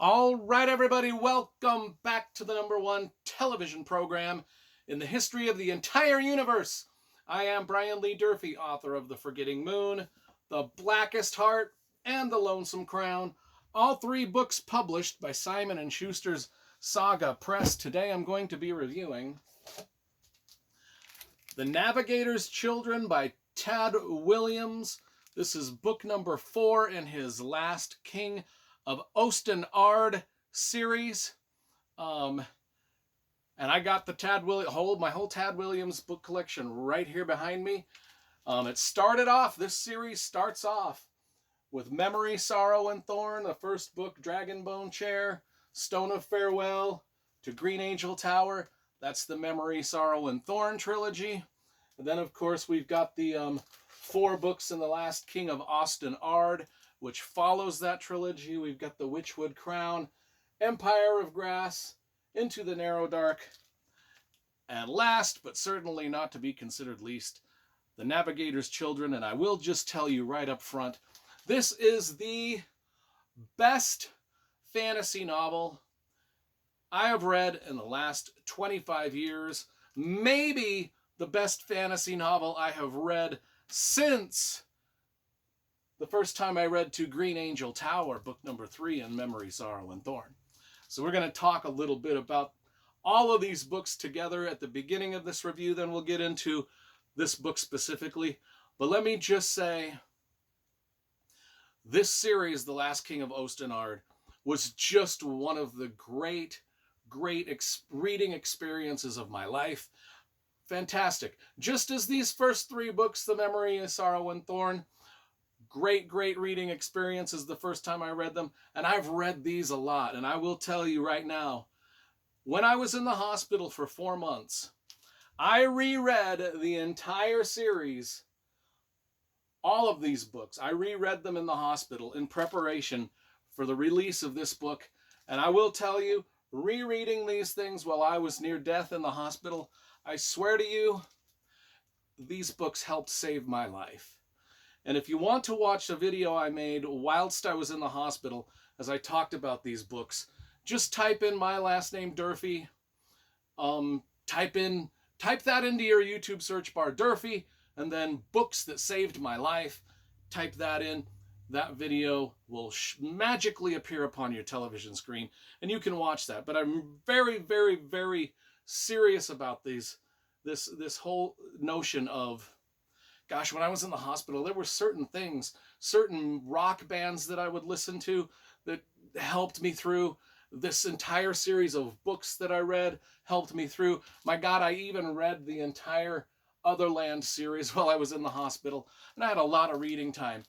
All right, everybody, welcome back to the #1 television program in the history of the entire universe. I am Brian Lee Durfee, author of The Forgetting Moon, The Blackest Heart, and The Lonesome Crown, all three books published by Simon & Schuster's Saga Press. Today I'm going to be reviewing The Navigator's Children by Tad Williams. This is book number 4 in his Last King of Osten-Ard series. And I got the my whole Tad Williams book collection right here behind me. This series starts off with Memory, Sorrow, and Thorn, the first book, Dragonbone Chair, Stone of Farewell, to Green Angel Tower. That's the Memory, Sorrow, and Thorn trilogy. And then, of course, we've got the 4 books in The Last King of Osten-Ard, which follows that trilogy. We've got the Witchwood Crown, Empire of Grass, Into the Narrow Dark, and last, but certainly not to be considered least, The Navigator's Children. And I will just tell you right up front, this is the best fantasy novel I have read in the last 25 years. Maybe the best fantasy novel I have read since the first time I read To Green Angel Tower, book number 3 in Memory, Sorrow, and Thorn. So we're going to talk a little bit about all of these books together at the beginning of this review. Then we'll get into this book specifically. But let me just say, this series, The Last King of Osten-Ard, was just one of the great reading experiences of my life. Fantastic. Just as these first 3 books, The Memory, Sorrow, and Thorn, great reading experiences the first time I read them. And I've read these a lot. And I will tell you right now, when I was in the hospital for 4 months, I reread the entire series, all of these books. I reread them in the hospital in preparation for the release of this book. And I will tell you, rereading these things while I was near death in the hospital, I swear to you, these books helped save my life. And if you want to watch a video I made whilst I was in the hospital as I talked about these books, just type in my last name, Durfee. Type that into your YouTube search bar, Durfee, and then books that saved my life. Type that in. That video will magically appear upon your television screen, and you can watch that. But I'm very serious about this whole notion of, gosh, when I was in the hospital, there were certain things, certain rock bands that I would listen to that helped me through. This entire series of books that I read helped me through. My God, I even read the entire Otherland series while I was in the hospital, and I had a lot of reading time.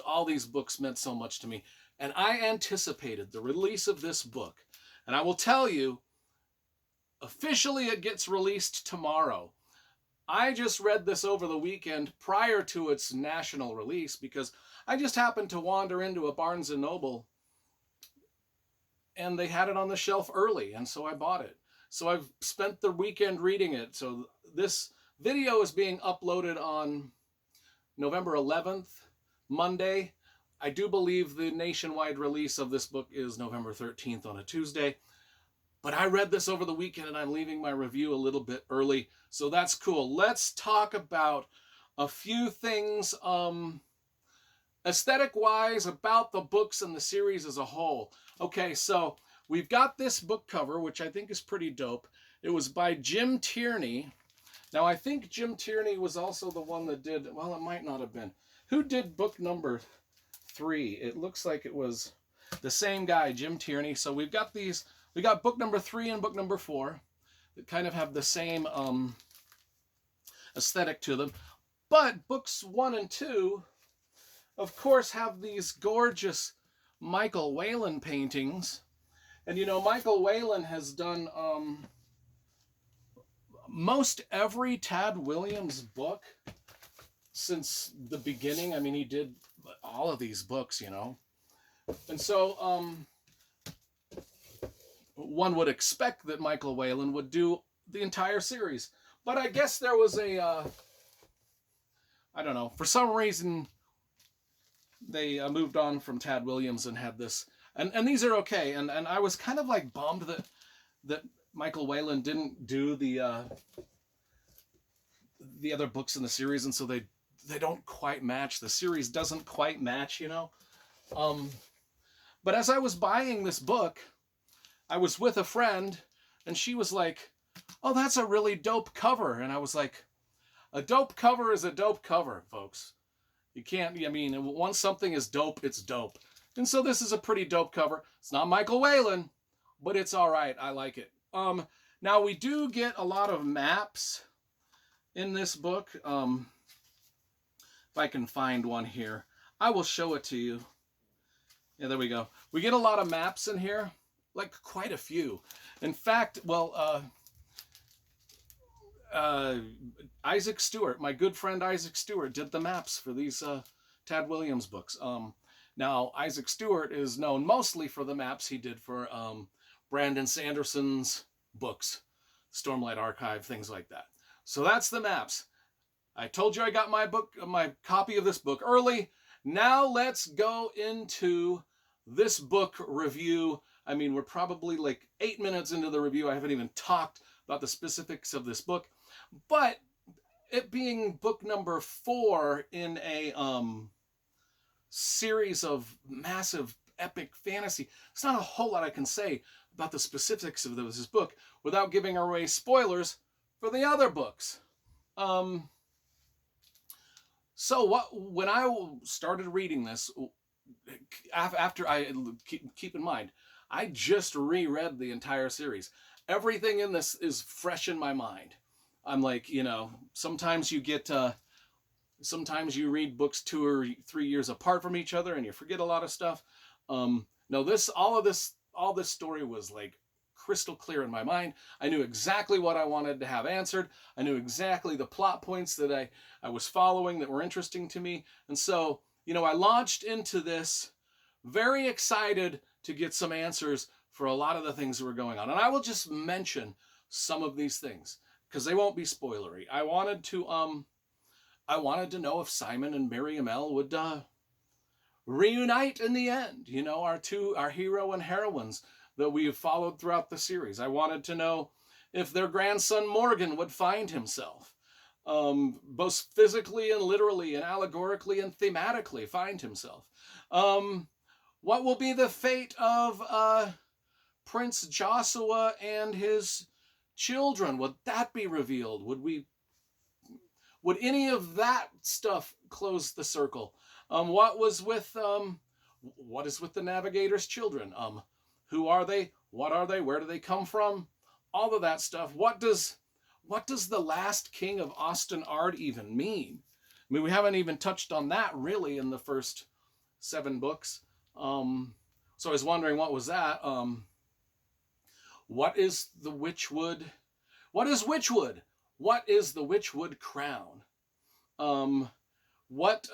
All these books meant so much to me. And I anticipated the release of this book. And I will tell you, officially it gets released tomorrow. I just read this over the weekend prior to its national release because I just happened to wander into a Barnes & Noble and they had it on the shelf early, and so I bought it. So I've spent the weekend reading it. So this video is being uploaded on November 11th, Monday. I do believe the nationwide release of this book is November 13th on a Tuesday. But I read this over the weekend and I'm leaving my review a little bit early. So that's cool. Let's talk about a few things aesthetic-wise about the books and the series as a whole. Okay, so we've got this book cover, which I think is pretty dope. It was by Jim Tierney. Now, I think Jim Tierney was also the one that did, well, it might not have been. Who did book number 3? It looks like it was the same guy, Jim Tierney. So we've got these. We got book number 3 and book number 4 that kind of have the same aesthetic to them. But books 1 and 2, of course, have these gorgeous Michael Whelan paintings. And, you know, Michael Whelan has done most every Tad Williams book since the beginning. I mean, he did all of these books, you know. And so one would expect that Michael Whelan would do the entire series. But I guess there was I don't know, for some reason they moved on from Tad Williams and had this And these are okay. And I was kind of like bummed that Michael Whelan didn't do the other books in the series, and so they don't quite match. The series doesn't quite match, you know. Um, but as I was buying this book, I was with a friend, and she was like, "Oh, that's a really dope cover," and I was like, "A dope cover is a dope cover, folks. You can't. I mean, once something is dope, it's dope." And so this is a pretty dope cover. It's not Michael Whelan, but it's all right. I like it. Now we do get a lot of maps in this book. If I can find one here, I will show it to you. Yeah, there we go. We get a lot of maps in here, like quite a few. In fact, well, Isaac Stewart, my good friend Isaac Stewart, did the maps for these Tad Williams books. Now, Isaac Stewart is known mostly for the maps he did for Brandon Sanderson's books, Stormlight Archive, things like that. So that's the maps. I told you I got my copy of this book early. Now let's go into this book review. I mean, we're probably like 8 minutes into the review. I haven't even talked about the specifics of this book, but it being book number 4 in a series of massive epic fantasy, there's not a whole lot I can say about the specifics of this book without giving away spoilers for the other books. So when I started reading this, after I keep in mind, I just reread the entire series. Everything in this is fresh in my mind. I'm like, you know, sometimes you get, sometimes you read books 2 or 3 years apart from each other and you forget a lot of stuff. No, all this story was like crystal clear in my mind. I knew exactly what I wanted to have answered. I knew exactly the plot points that I was following that were interesting to me. And so, you know, I launched into this very excited to get some answers for a lot of the things that were going on. And I will just mention some of these things because they won't be spoilery. I wanted to know if Simon and Miriam L would reunite in the end. You know, our hero and heroines that we have followed throughout the series. I wanted to know if their grandson Morgan would find himself, both physically and literally and allegorically and thematically find himself. What will be the fate of Prince Joshua and his children? Would that be revealed? Would any of that stuff close the circle? What is with the Navigator's children? Who are they? What are they? Where do they come from? All of that stuff. What does the last king of Osten-Ard even mean? I mean, we haven't even touched on that really in the first 7 books. So I was wondering, what was that? What is the Witchwood? What is Witchwood? What is the Witchwood crown? What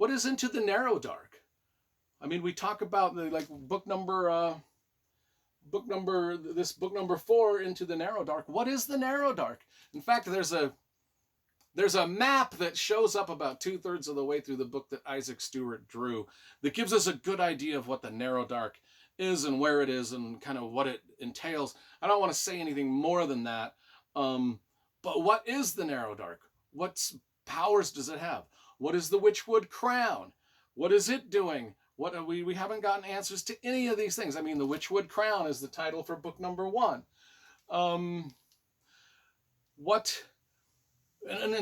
is Into the Narrow Dark? I mean, we talk about book number 4, Into the Narrow Dark. What is the Narrow Dark? In fact, there's a map that shows up about 2/3 of the way through the book that Isaac Stewart drew that gives us a good idea of what the Narrow Dark is and where it is and kind of what it entails. I don't want to say anything more than that. But what is the Narrow Dark? What powers does it have? What is the Witchwood crown? What is it doing? We haven't gotten answers to any of these things. I mean, the Witchwood crown is the title for book number 1. And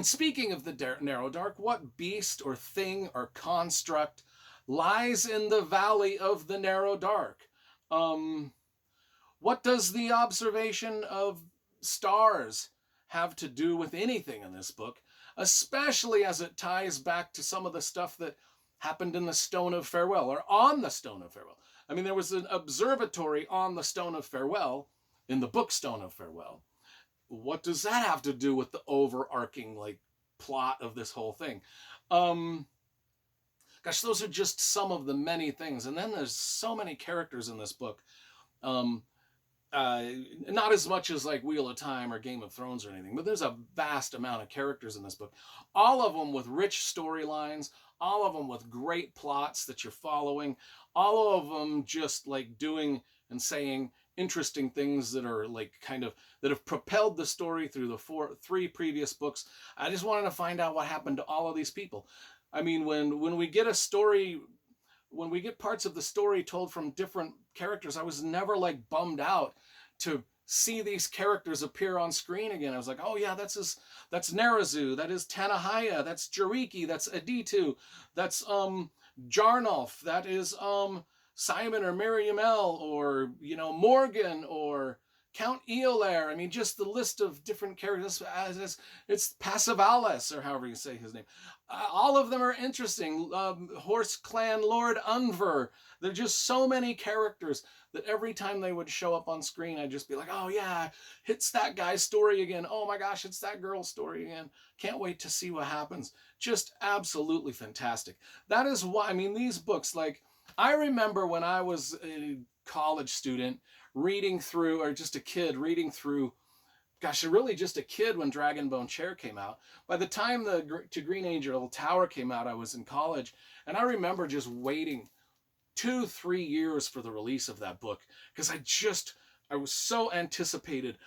speaking of the Narrow Dark, what beast or thing or construct lies in the valley of the Narrow Dark? What does the observation of stars have to do with anything in this book, especially as it ties back to some of the stuff that happened in the Stone of Farewell or on the Stone of Farewell? I mean, there was an observatory on the Stone of Farewell in the book Stone of Farewell. What does that have to do with the overarching plot of this whole thing? Gosh, those are just some of the many things. And then there's so many characters in this book. Not as much as Wheel of Time or Game of Thrones or anything, but there's a vast amount of characters in this book. All of them with rich storylines, all of them with great plots that you're following, all of them just like doing and saying interesting things that are like kind of that have propelled the story through the three previous books. I just wanted to find out what happened to all of these people. I mean, when we get a story, when we get parts of the story told from different characters, I was never like bummed out to see these characters appear on screen again. I was like, oh yeah, that's Narazu, that is Tanahaya, that's Jariki, that's Aditu, that's Jarnolf, that is Simon or Miriamel, or Morgan, or Count Eolair. I mean, just the list of different characters. It's Passivales, or however you say his name. All of them are interesting. Horse Clan Lord Unver. There are just so many characters that every time they would show up on screen, I'd just be like, oh yeah, it's that guy's story again. Oh my gosh, it's that girl's story again. Can't wait to see what happens. Just absolutely fantastic. That is why, I mean, these books, like, I remember when I was a college student reading through, or just a kid reading through, gosh, really just a kid when Dragonbone Chair came out. By the time the To Green Angel Tower came out, I was in college, and I remember just waiting 2-3 years for the release of that book, because I was so anticipated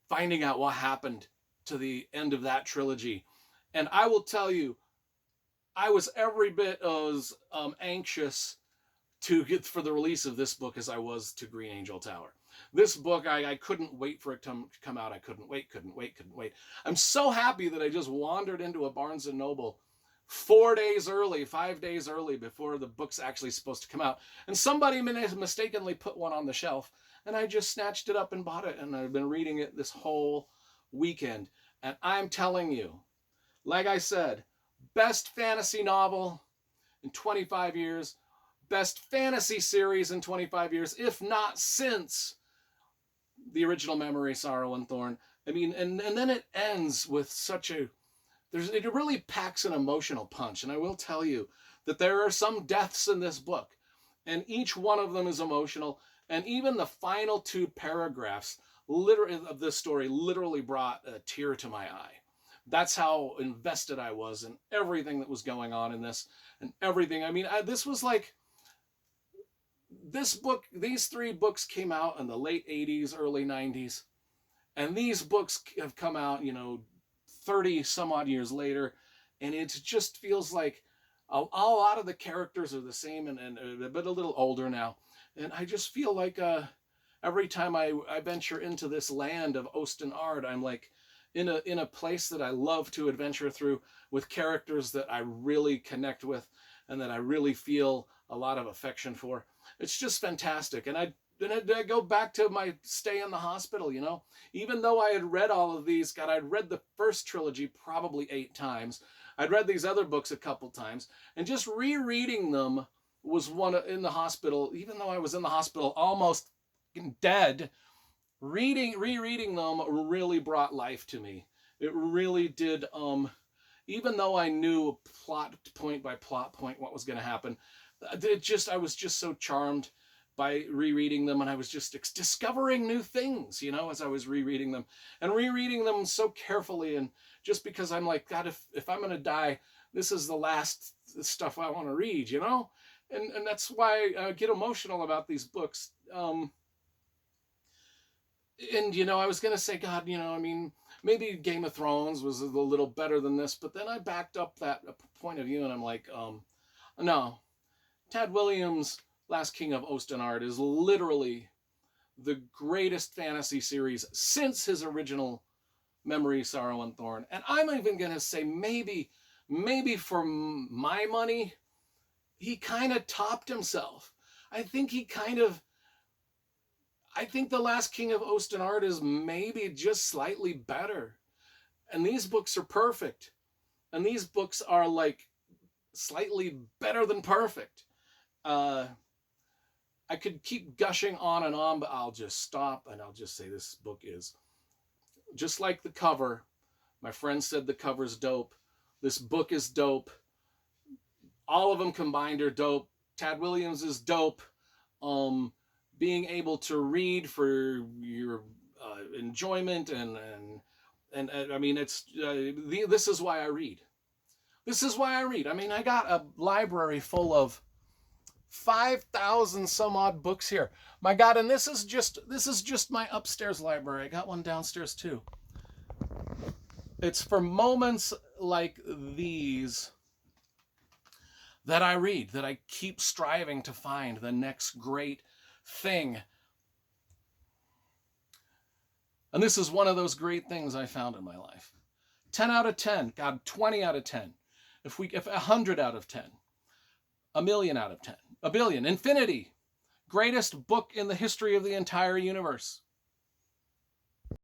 finding out what happened to the end of that trilogy. And I will tell you, I was every bit as anxious to get for the release of this book as I was to Green Angel Tower. This book, I couldn't wait for it to come out. I couldn't wait. I'm so happy that I just wandered into a Barnes & Noble 4 days early, 5 days early, before the book's actually supposed to come out. And somebody mistakenly put one on the shelf, and I just snatched it up and bought it, and I've been reading it this whole weekend. And I'm telling you, like I said, best fantasy novel in 25 years, best fantasy series in 25 years, if not since the original Memory, Sorrow, and Thorn. I mean, and then it ends with such a, it really packs an emotional punch. And I will tell you that there are some deaths in this book, and each one of them is emotional. And even the final 2 paragraphs of this story literally brought a tear to my eye. That's how invested I was in everything that was going on in this, and everything. I mean, this was like, this book, these 3 books came out in the late 80s, early 90s. And these books have come out, 30 some odd years later. And it just feels like a lot of the characters are the same, and but a little older now. And I just feel like every time I venture into this land of Ostenard, I'm like in a place that I love to adventure through, with characters that I really connect with and that I really feel a lot of affection for. It's just fantastic. And I go back to my stay in the hospital, even though I had read all of these, God, I'd read the first trilogy probably 8 times. I'd read these other books a couple times, and just rereading them was one in the hospital, even though I was in the hospital almost dead. Rereading them really brought life to me. It really did. Even though I knew plot point by plot point what was going to happen, I was just so charmed by rereading them, and I was just discovering new things, as I was rereading them, and rereading them so carefully. And just because I'm like, God, if I'm going to die, this is the last stuff I want to read, and that's why I get emotional about these books. And I was going to say, God, I mean, maybe Game of Thrones was a little better than this, but then I backed up that point of view, and I'm like, no, Tad Williams' Last King of Ostenard is literally the greatest fantasy series since his original Memory, Sorrow, and Thorn. And I'm even going to say maybe for my money, he kind of topped himself. I think The Last King of Ostenard is maybe just slightly better. And these books are perfect. And these books are like slightly better than perfect. I could keep gushing on and on, but I'll just stop, and I'll just say this book is just like the cover. My friend said the cover's dope. This book is dope. All of them combined are dope. Tad Williams is dope. Being able to read for your enjoyment, and I mean, it's this is why I read. This is why I read. I mean, I got a library full of 5,000 some odd books here. My God, and this is just my upstairs library. I got one downstairs too. It's for moments like these that I read, that I keep striving to find the next great thing. And this is one of those great things I found in my life. 10 out of 10, God, 20 out of 10. If 100 out of 10, a million out of 10, a billion, infinity, greatest book in the history of the entire universe.